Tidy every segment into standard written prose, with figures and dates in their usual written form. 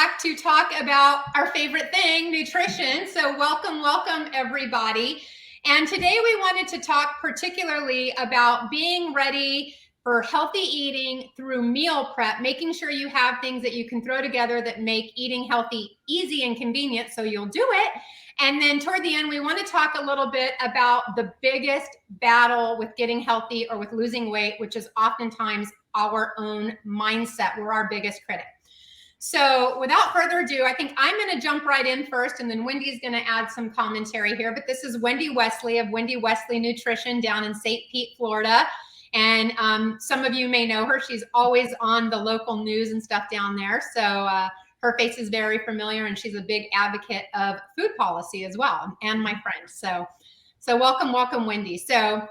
back to talk about our favorite thing, nutrition. So welcome everybody. And today we wanted to talk particularly about being ready for healthy eating through meal prep, making sure you have things that you can throw together that make eating healthy easy and convenient so you'll do it. And then toward the end, we want to talk a little bit about the biggest battle with getting healthy or with losing weight, which is oftentimes our own mindset. We're our biggest critic. So without further ado, I think I'm going to jump right in first, and then Wendy's going to add some commentary here. But this is Wendy Wesley of Wendy Wesley Nutrition down in St. Pete, Florida. And some of you may know her. She's always on the local news and stuff down there. So her face is very familiar, and she's a big advocate of food policy as well, and my friend. So welcome, Wendy. So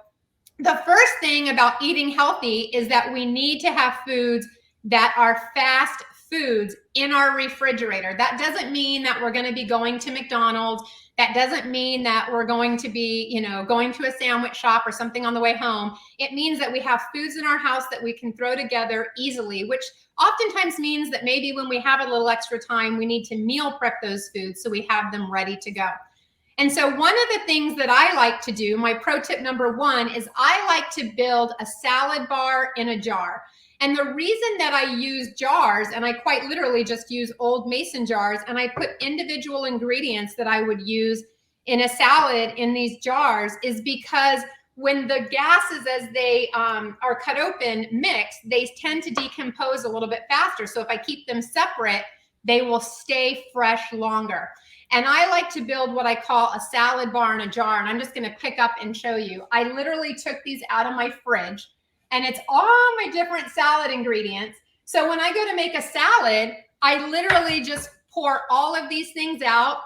the first thing about eating healthy is that we need to have foods that are fast foods in our refrigerator. That doesn't mean that we're going to be going to McDonald's. That doesn't mean that we're going to be, going to a sandwich shop or something on the way home. It means that we have foods in our house that we can throw together easily, which oftentimes means that maybe when we have a little extra time, we need to meal prep those foods so we have them ready to go. And so one of the things that I like to do, my pro tip number one, is I like to build a salad bar in a jar. And the reason that I use jars, and I quite literally just use old mason jars, and I put individual ingredients that I would use in a salad in these jars, is because when the gases, as they are cut open, mix, they tend to decompose a little bit faster. So if I keep them separate, they will stay fresh longer. And I like to build what I call a salad bar in a jar. And I'm just going to pick up and show you. I literally took these out of my fridge, and it's all my different salad ingredients. So when I go to make a salad, I literally just pour all of these things out.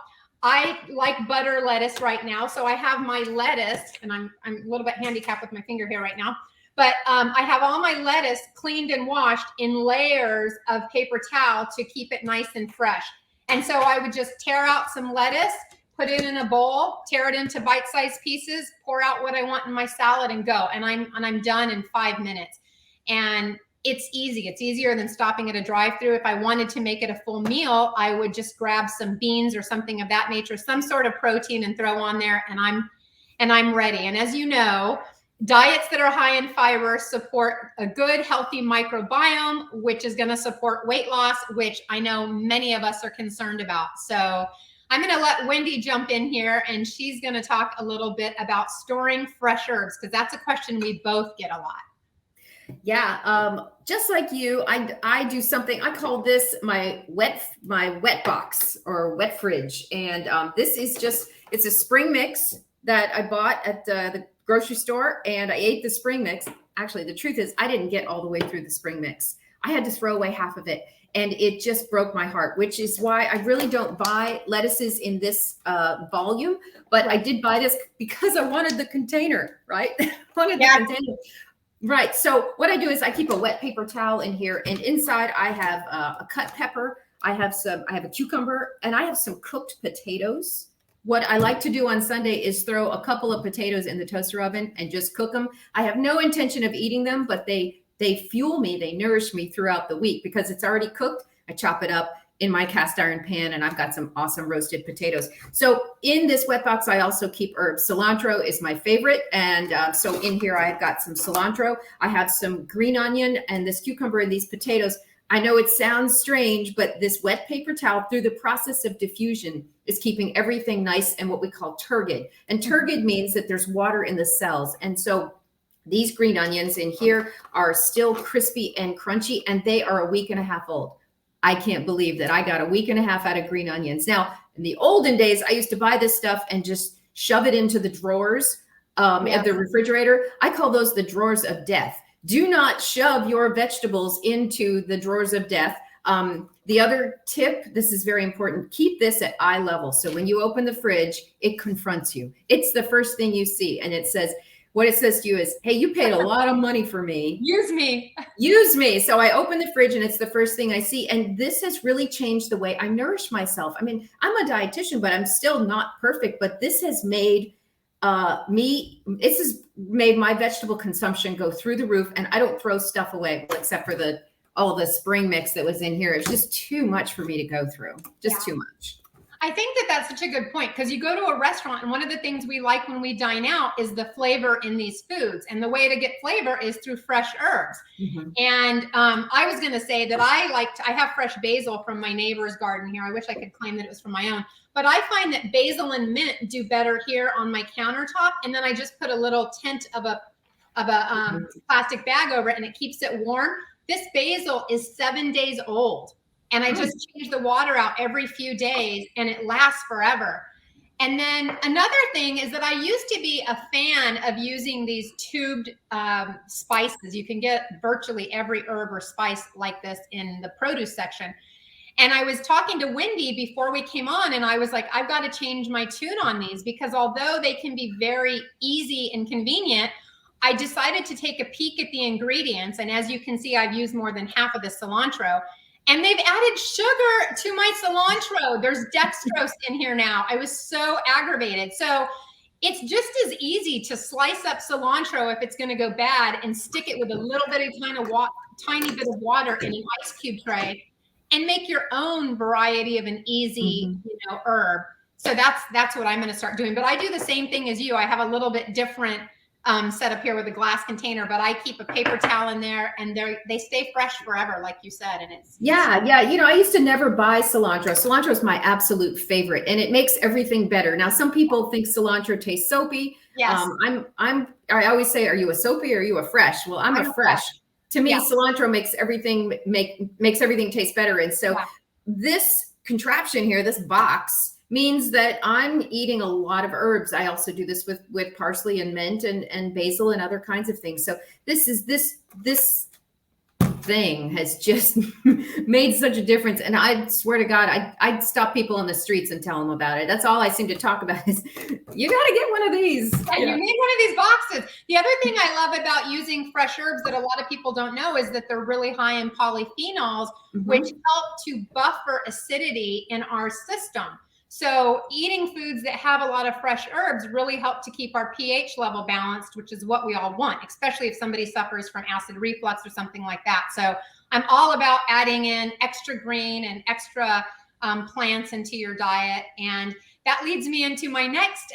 I like butter lettuce right now. So I have my lettuce, and I'm a little bit handicapped with my finger here right now. But I have all my lettuce cleaned and washed in layers of paper towel to keep it nice and fresh. And so I would just tear out some lettuce, put it in a bowl, tear it into bite-sized pieces, pour out what I want in my salad, and go. And I'm done in 5 minutes. And it's easy. It's easier than stopping at a drive-thru. If I wanted to make it a full meal, I would just grab some beans or something of that nature, some sort of protein, and throw on there, and I'm ready. And as you know, diets that are high in fiber support a good, healthy microbiome, which is going to support weight loss, which I know many of us are concerned about. So I'm going to let Wendy jump in here, and she's going to talk a little bit about storing fresh herbs, because that's a question we both get a lot. Yeah, just like you, I do something, I call this my wet box or wet fridge. And this is just, it's a spring mix that I bought at the grocery store, and I ate the spring mix. Actually, the truth is I didn't get all the way through the spring mix. I had to throw away half of it, and it just broke my heart, which is why I really don't buy lettuces in this volume. But I did buy this because I wanted the container, right? The container. Right. So what I do is I keep a wet paper towel in here, and inside I have a cut pepper. I have a cucumber, and I have some cooked potatoes. What I like to do on Sunday is throw a couple of potatoes in the toaster oven and just cook them. I have no intention of eating them, but they fuel me, they nourish me throughout the week because it's already cooked. I chop it up in my cast iron pan, and I've got some awesome roasted potatoes. So in this wet box, I also keep herbs. Cilantro is my favorite. And so in here, I've got some cilantro. I have some green onion and this cucumber and these potatoes. I know it sounds strange, but this wet paper towel, through the process of diffusion, is keeping everything nice and what we call turgid. And turgid means that there's water in the cells. And so these green onions in here are still crispy and crunchy, and they are a week and a half old. I can't believe that I got a week and a half out of green onions. Now, in the olden days, I used to buy this stuff and just shove it into the drawers of the refrigerator. I call those the drawers of death. Do not shove your vegetables into the drawers of death. The other tip, this is very important, keep this at eye level. So when you open the fridge, it confronts you. It's the first thing you see. And what it says to you is, hey, you paid a lot of money for me. Use me. Use me. So I open the fridge, and it's the first thing I see. And this has really changed the way I nourish myself. I mean, I'm a dietitian, but I'm still not perfect. But this has made made my vegetable consumption go through the roof, and I don't throw stuff away except for the all the spring mix that was in here. It was just too much for me to go through. Just too much. I think that that's such a good point, because you go to a restaurant and one of the things we like when we dine out is the flavor in these foods. And the way to get flavor is through fresh herbs. Mm-hmm. And I was going to say that I have fresh basil from my neighbor's garden here. I wish I could claim that it was from my own, but I find that basil and mint do better here on my countertop. And then I just put a little tint of a plastic bag over it, and it keeps it warm. This basil is 7 days old. And I just change the water out every few days, and it lasts forever. And then another thing is that I used to be a fan of using these tubed spices. You can get virtually every herb or spice like this in the produce section. And I was talking to Wendy before we came on, and I was like, I've got to change my tune on these, because although they can be very easy and convenient, I decided to take a peek at the ingredients. And as you can see, I've used more than half of the cilantro. And they've added sugar to my cilantro. There's dextrose in here now. I was so aggravated. So it's just as easy to slice up cilantro if it's going to go bad and stick it with a little bit of tiny bit of water in an ice cube tray and make your own variety of an easy, herb. So that's what I'm going to start doing. But I do the same thing as you. I have a little bit different set up here with a glass container, but I keep a paper towel in there, and they stay fresh forever, like you said. And it's yeah. I used to never buy cilantro. Cilantro is my absolute favorite, and it makes everything better. Now, some people think cilantro tastes soapy. Yes. I always say, are you a soapy or are you a fresh? Well, I'm a fresh. To me, cilantro makes everything taste better. And so this contraption here, this box, means that I'm eating a lot of herbs. I also do this with parsley and mint and basil and other kinds of things. So this thing has just made such a difference. And I swear to God, I'd stop people in the streets and tell them about it. That's all I seem to talk about is, you got to get one of these. Yeah, you need one of these boxes. The other thing I love about using fresh herbs that a lot of people don't know is that they're really high in polyphenols, which help to buffer acidity in our system. So eating foods that have a lot of fresh herbs really help to keep our pH level balanced, which is what we all want, especially if somebody suffers from acid reflux or something like that. So I'm all about adding in extra green and extra plants into your diet. And that leads me into my next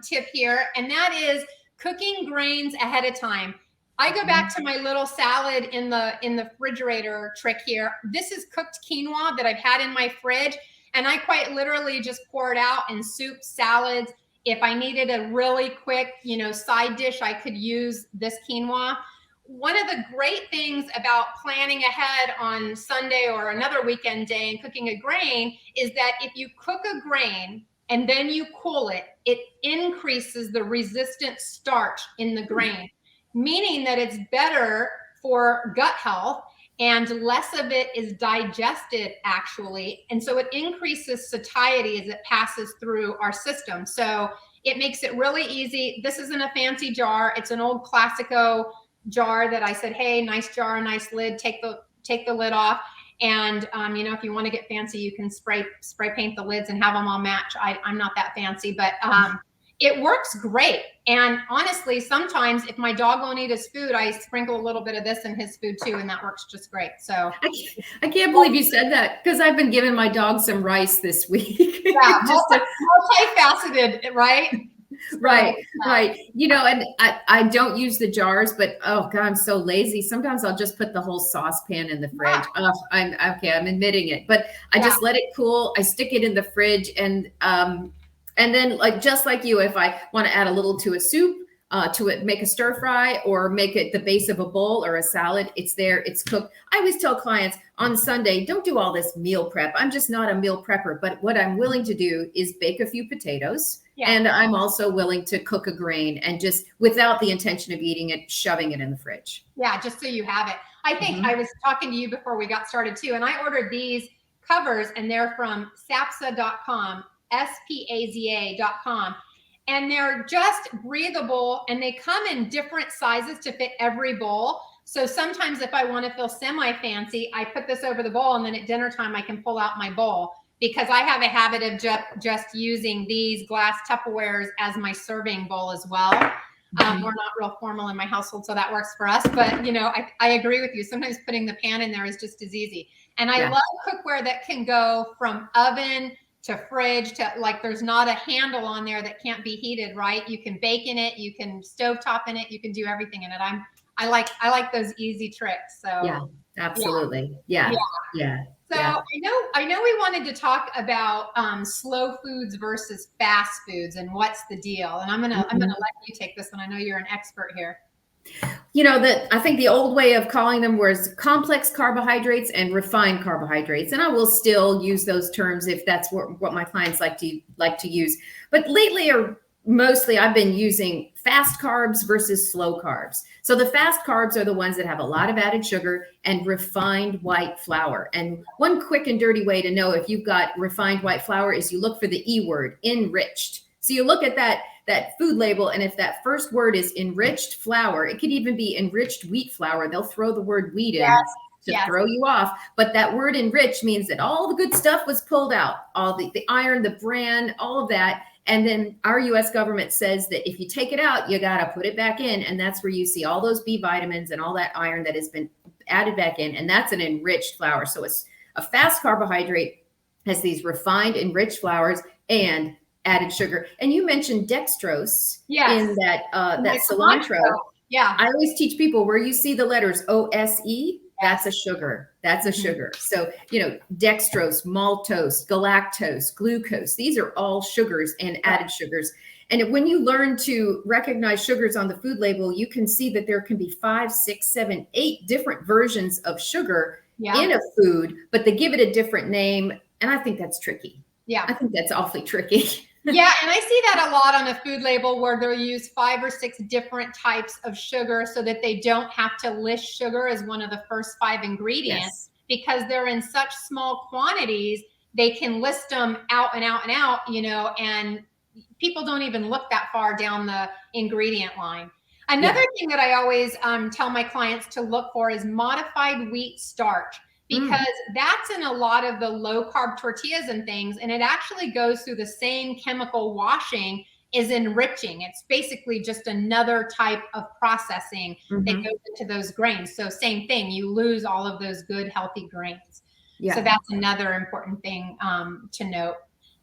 tip here, and that is cooking grains ahead of time. I go back to my little salad in the refrigerator trick here. This is cooked quinoa that I've had in my fridge. And I quite literally just pour it out in soup, salads. If I needed a really quick, side dish, I could use this quinoa. One of the great things about planning ahead on Sunday or another weekend day and cooking a grain is that if you cook a grain and then you cool it, it increases the resistant starch in the grain, meaning that it's better for gut health. And less of it is digested, actually. And so it increases satiety as it passes through our system. So it makes it really easy. This isn't a fancy jar. It's an old Classico jar that I said, hey, nice jar, nice lid, take the lid off. And, if you want to get fancy, you can spray paint the lids and have them all match. I'm not that fancy, but it works great. And honestly, sometimes if my dog won't eat his food, I sprinkle a little bit of this in his food too, and that works just great. So I can't believe you said that, because I've been giving my dog some rice this week. Yeah, multifaceted, right? Right. And I don't use the jars, but oh God, I'm so lazy. Sometimes I'll just put the whole saucepan in the fridge. Yeah. I'm admitting it, but I just let it cool. I stick it in the fridge, and then, just like you, if I want to add a little to a soup, to it, make a stir fry or make it the base of a bowl or a salad, it's there, it's cooked. I always tell clients on Sunday, don't do all this meal prep. I'm just not a meal prepper, but what I'm willing to do is bake a few potatoes. Yeah. And I'm also willing to cook a grain, and just without the intention of eating it, shoving it in the fridge. Yeah, just so you have it. I think I was talking to you before we got started too, and I ordered these covers, and they're from sapza.com. SPAZA.com. And they're just breathable, and they come in different sizes to fit every bowl. So sometimes if I want to feel semi-fancy, I put this over the bowl, and then at dinner time, I can pull out my bowl, because I have a habit of just using these glass Tupperwares as my serving bowl as well. We're not real formal in my household, so that works for us. But I agree with you. Sometimes putting the pan in there is just as easy. And I love cookware that can go from oven to fridge to, like, there's not a handle on there that can't be heated, right? You can bake in it, you can stovetop in it, you can do everything in it. I like those easy tricks. So yeah, absolutely. Yeah. So I know we wanted to talk about slow foods versus fast foods and what's the deal. And I'm gonna let you take this one. I know you're an expert here. That I think the old way of calling them was complex carbohydrates and refined carbohydrates, and I will still use those terms if that's what my clients like to use. But lately, or mostly, I've been using fast carbs versus slow carbs. So the fast carbs are the ones that have a lot of added sugar and refined white flour. And one quick and dirty way to know if you've got refined white flour is you look for the E word, enriched. So you look at that food label, and if that first word is enriched flour, it could even be enriched wheat flour. They'll throw the word wheat in to throw you off. But that word enriched means that all the good stuff was pulled out, all the iron, the bran, all of that. And then our US government says that if you take it out, you got to put it back in. And that's where you see all those B vitamins and all that iron that has been added back in. And that's an enriched flour. So it's a fast carbohydrate, has these refined enriched flours and added sugar. And you mentioned dextrose in that cilantro. Yeah. I always teach people where you see the letters OSE, that's a sugar. That's a sugar. So, dextrose, maltose, galactose, glucose, these are all sugars and added sugars. And when you learn to recognize sugars on the food label, you can see that there can be 5, 6, 7, 8 different versions of sugar in a food, but they give it a different name. And I think that's tricky. Yeah. I think that's awfully tricky. Yeah, and I see that a lot on a food label where they'll use 5 or 6 different types of sugar so that they don't have to list sugar as one of the first 5 ingredients because they're in such small quantities. They can list them out and out and out, and people don't even look that far down the ingredient line. Another thing that I always tell my clients to look for is modified wheat starch, because that's in a lot of the low carb tortillas and things. And it actually goes through the same chemical washing as enriching. It's basically just another type of processing that goes into those grains. So same thing, you lose all of those good, healthy grains. Yeah. So that's another important thing to note.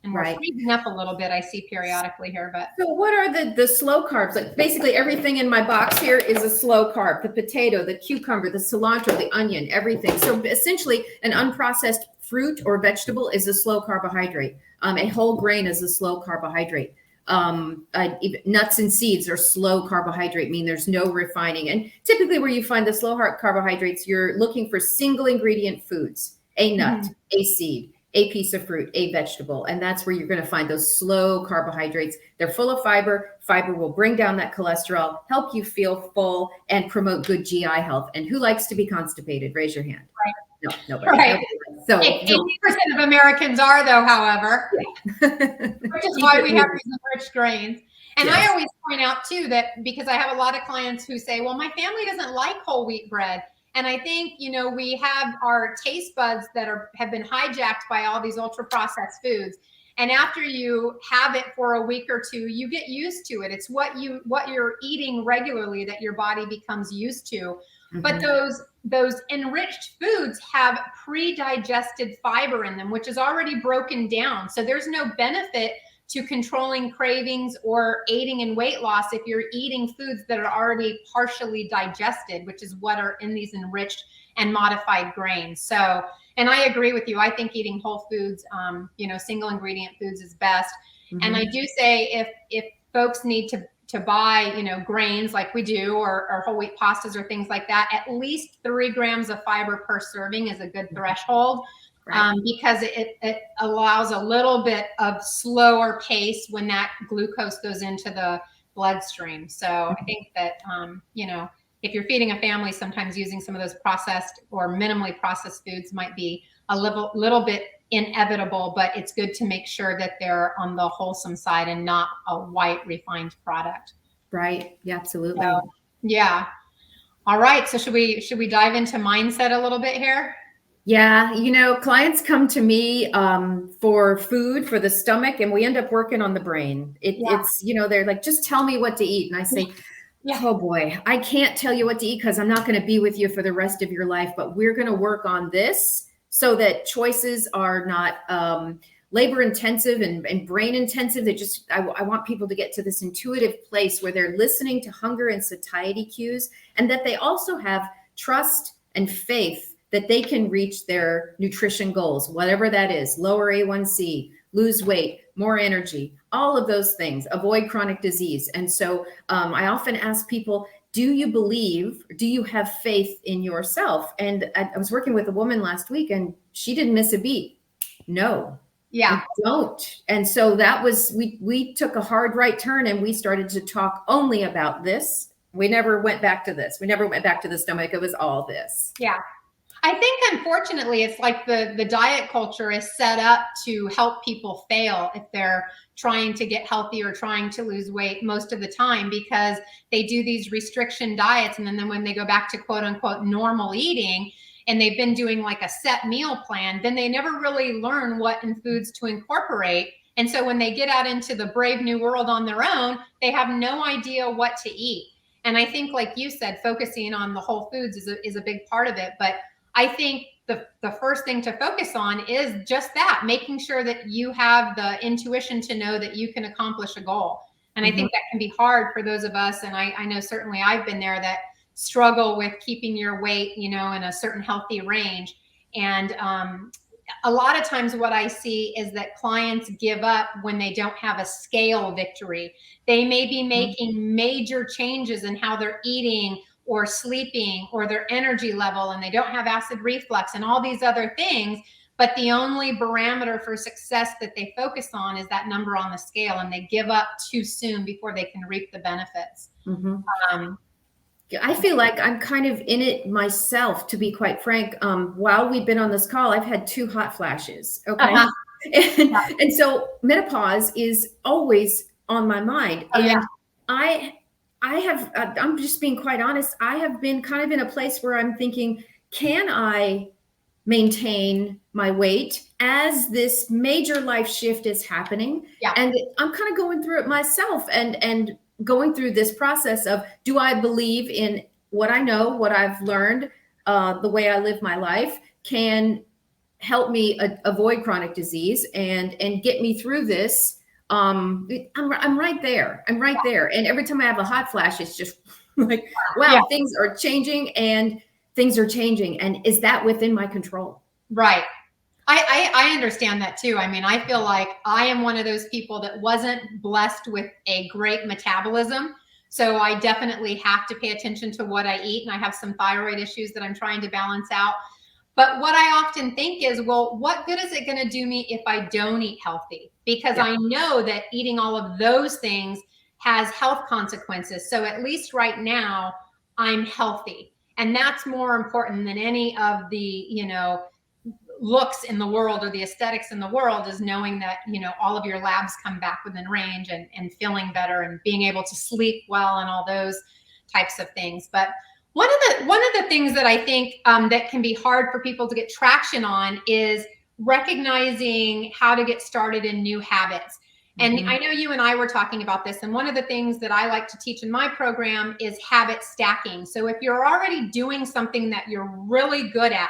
And we're freezing up a little bit, I see periodically here. But so what are the slow carbs? Like basically everything in my box here is a slow carb. The potato, the cucumber, the cilantro, the onion, everything. So essentially an unprocessed fruit or vegetable is a slow carbohydrate. A whole grain is a slow carbohydrate. Nuts and seeds are slow carbohydrate, mean there's no refining. And typically where you find the slow carbohydrates, you're looking for single ingredient foods, a nut, a seed, a piece of fruit, a vegetable. And that's where you're going to find those slow carbohydrates. They're full of fiber. Fiber will bring down that cholesterol, help you feel full, and promote good GI health. And who likes to be constipated? Raise your hand. Right. No, nobody. Right. So 80% of Americans are, though, however, which is why we have these enriched grains. And I always point out, too, that because I have a lot of clients who say, well, my family doesn't like whole wheat bread. And I think, we have our taste buds that have been hijacked by all these ultra processed foods. And after you have it for a week or two, you get used to it. It's what you're eating regularly that your body becomes used to. But those enriched foods have pre-digested fiber in them, which is already broken down. So there's no benefit to controlling cravings or aiding in weight loss if you're eating foods that are already partially digested, which is what are in these enriched and modified grains. So, and I agree with you. I think eating whole foods, single ingredient foods is best. And I do say if folks need to buy, grains like we do, or whole wheat pastas or things like that, at least 3 grams of fiber per serving is a good threshold. Because it allows a little bit of slower pace when that glucose goes into the bloodstream. So I think that, if you're feeding a family, sometimes using some of those processed or minimally processed foods might be a little bit inevitable, but it's good to make sure that they're on the wholesome side and not a white refined product. Right. Yeah, absolutely. So, yeah. All right. So should we dive into mindset a little bit here? Yeah, clients come to me for food, for the stomach, and we end up working on the brain. It's, they're like, just tell me what to eat. And I say, Yeah. Oh boy, I can't tell you what to eat because I'm not going to be with you for the rest of your life, but we're going to work on this so that choices are not labor intensive and brain intensive. I want people to get to this intuitive place where they're listening to hunger and satiety cues, and that they also have trust and faith that they can reach their nutrition goals, whatever that is: lower A1C, lose weight, more energy, all of those things, avoid chronic disease. And so I often ask people, do you believe, do you have faith in yourself? And I was working with a woman last week and she didn't miss a beat. No, Yeah. I don't. And so that was, we took a hard right turn and we started to talk only about this. We never went back to this. We never went back to the stomach. It was all this. Yeah. I think unfortunately it's like the diet culture is set up to help people fail if they're trying to get healthy or trying to lose weight most of the time, because they do these restriction diets, and then when they go back to quote unquote normal eating and they've been doing like a set meal plan, then they never really learn what in foods to incorporate. And so when they get out into the brave new world on their own, they have no idea what to eat. And I think, like you said, focusing on the whole foods is a big part of it. But I think the first thing to focus on is just that, making sure that you have the intuition to know that you can accomplish a goal. And I think that can be hard for those of us, and I know certainly I've been there, that struggle with keeping your weight, in a certain healthy range. And a lot of times what I see is that clients give up when they don't have a scale victory. They may be making major changes in how they're eating or sleeping or their energy level, and they don't have acid reflux and all these other things. But the only barometer for success that they focus on is that number on the scale, and they give up too soon before they can reap the benefits. I feel like I'm kind of in it myself, to be quite frank. While we've been on this call, I've had 2 hot flashes. Okay. And so menopause is always on my mind. And I'm just being quite honest. I have been kind of in a place where I'm thinking, can I maintain my weight as this major life shift is happening? And I'm kind of going through it myself and going through this process of, do I believe in what I know, what I've learned, the way I live my life can help me avoid chronic disease and get me through this. I'm right there. I'm right there. And every time I have a hot flash, it's just like, wow, things are changing and things are changing. And is that within my control? Right. I understand that too. I mean, I feel like I am one of those people that wasn't blessed with a great metabolism. So I definitely have to pay attention to what I eat. And I have some thyroid issues that I'm trying to balance out. But what I often think is, well, what good is it going to do me if I don't eat healthy? Because I know that eating all of those things has health consequences. So at least right now, I'm healthy. And that's more important than any of the, looks in the world or the aesthetics in the world, is knowing that, all of your labs come back within range and feeling better and being able to sleep well and all those types of things. But one of the things that I think that can be hard for people to get traction on is recognizing how to get started in new habits. And I know you and I were talking about this, and one of the things that I like to teach in my program is habit stacking. So if you're already doing something that you're really good at,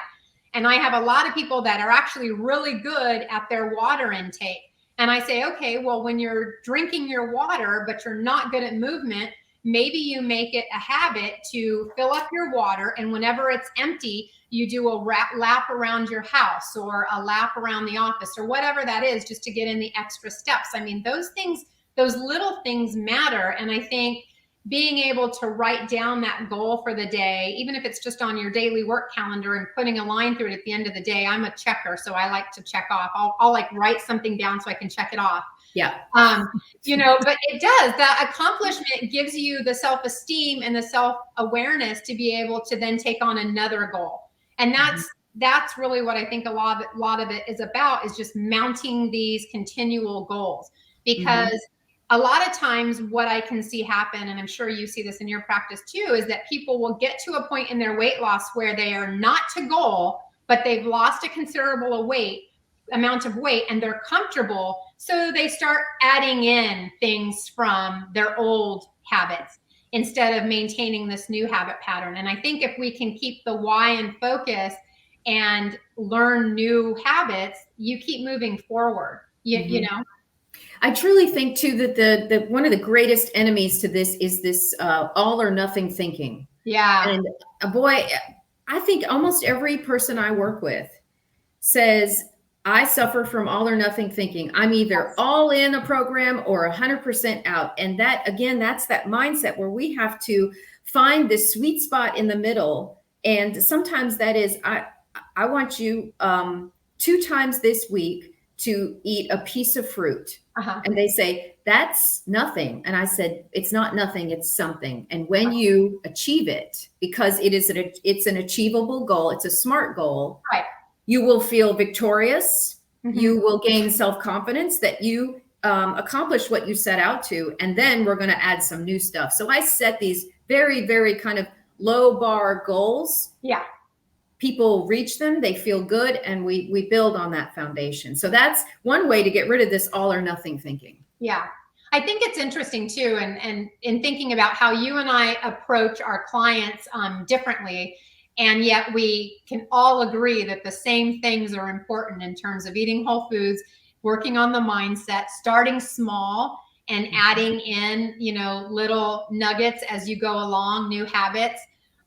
and I have a lot of people that are actually really good at their water intake, and I say, okay, well, when you're drinking your water, but you're not good at movement, maybe you make it a habit to fill up your water, and whenever it's empty, you do a lap around your house or a lap around the office or whatever that is, just to get in the extra steps. I mean, those things, those little things matter. And I think being able to write down that goal for the day, even if it's just on your daily work calendar and putting a line through it at the end of the day. I'm a checker, so I like to check off. I'll like write something down so I can check it off. But it does, that accomplishment gives you the self-esteem and the self-awareness to be able to then take on another goal. And that's really what I think a lot of it is about, is just mounting these continual goals. Because a lot of times what I can see happen, and I'm sure you see this in your practice too, is that people will get to a point in their weight loss where they are not to goal, but they've lost a considerable amount of weight and they're comfortable. So they start adding in things from their old habits. instead of maintaining this new habit pattern. And I think if we can keep the why in focus and learn new habits, you keep moving forward, you know? I truly think too that the one of the greatest enemies to this is this all or nothing thinking. Yeah. And boy, I think almost every person I work with says, I suffer from all or nothing thinking. I'm either all in a program or 100% out. And that, again, that's that mindset where we have to find this sweet spot in the middle. And sometimes that is, I want you 2 times this week to eat a piece of fruit. And they say, that's nothing. And I said, it's not nothing, it's something. And when you achieve it, because it's an achievable goal, it's a SMART goal, right, you will feel victorious. You will gain self-confidence that you accomplished what you set out to. And then we're going to add some new stuff. So I set these very, very kind of low bar goals. Yeah. People reach them, they feel good, and we build on that foundation. So that's one way to get rid of this all or nothing thinking. Yeah. I think it's interesting too, and in thinking about how you and I approach our clients differently, and yet we can all agree that the same things are important in terms of eating whole foods, working on the mindset, starting small, and adding in, little nuggets as you go along, new habits.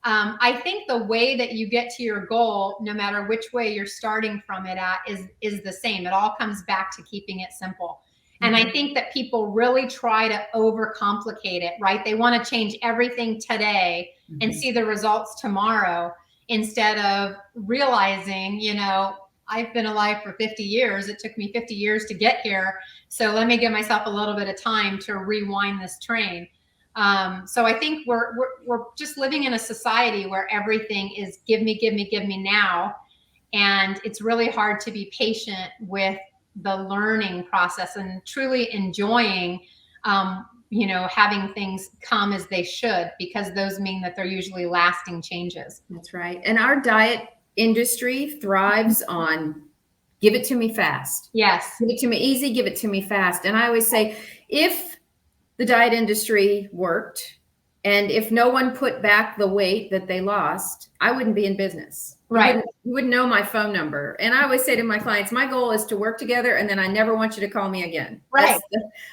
I think the way that you get to your goal, no matter which way you're starting from it at, is the same. It all comes back to keeping it simple. And I think that people really try to overcomplicate it, right? They want to change everything today and see the results tomorrow, instead of realizing, I've been alive for 50 years. It took me 50 years to get here. So let me give myself a little bit of time to rewind this train. So I think we're just living in a society where everything is give me now. And it's really hard to be patient with the learning process and truly enjoying, having things come as they should, because those mean that they're usually lasting changes. That's right. And our diet industry thrives on give it to me fast. Yes. Give it to me easy, give it to me fast. And I always say, if the diet industry worked and if no one put back the weight that they lost, I wouldn't be in business. Right. You wouldn't know my phone number. And I always say to my clients, my goal is to work together, and then I never want you to call me again. Right.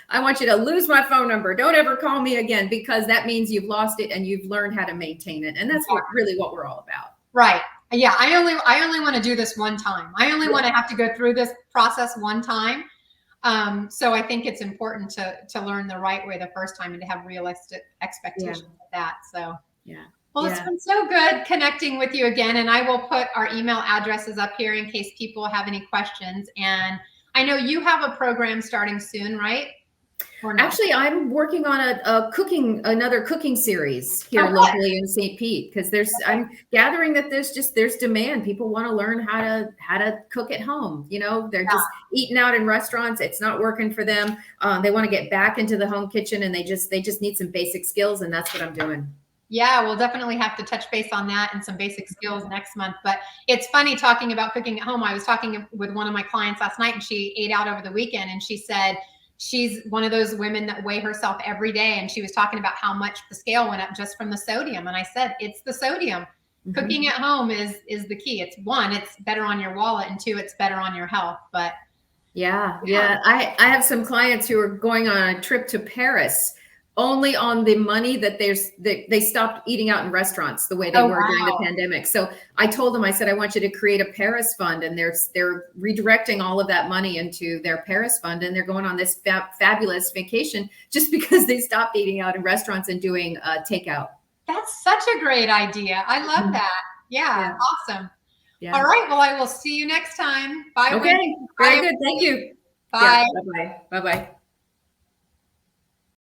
I want you to lose my phone number. Don't ever call me again, because that means you've lost it and you've learned how to maintain it. And that's really what we're all about. Right. Yeah. I only want to do this one time. I only want to have to go through this process one time. So I think it's important to learn the right way the first time and to have realistic expectations of that. So, yeah. Well, it's been so good connecting with you again. And I will put our email addresses up here in case people have any questions. And I know you have a program starting soon, right? Actually, I'm working on another cooking series here locally in St. Pete, because I'm gathering that there's demand. People want to learn how to cook at home. They're just eating out in restaurants. It's not working for them. They want to get back into the home kitchen, and they just need some basic skills, and that's what I'm doing. Yeah, we'll definitely have to touch base on that and some basic skills next month. But it's funny talking about cooking at home. I was talking with one of my clients last night, and she ate out over the weekend, and she said she's one of those women that weigh herself every day. And she was talking about how much the scale went up just from the sodium. And I said, it's the sodium. Cooking at home is the key. It's one, it's better on your wallet, and two, it's better on your health. But yeah. I have some clients who are going on a trip to Paris only on the money that they stopped eating out in restaurants the way they were during the pandemic. So I told them, I said, I want you to create a Paris fund, and they're redirecting all of that money into their Paris fund, and they're going on this fabulous vacation just because they stopped eating out in restaurants and doing takeout. That's such a great idea. I love that. Yeah. Awesome. Yeah. All right. Well, I will see you next time. Bye. Okay. Very good. Thank you. Bye. Yeah, bye-bye. Bye-bye.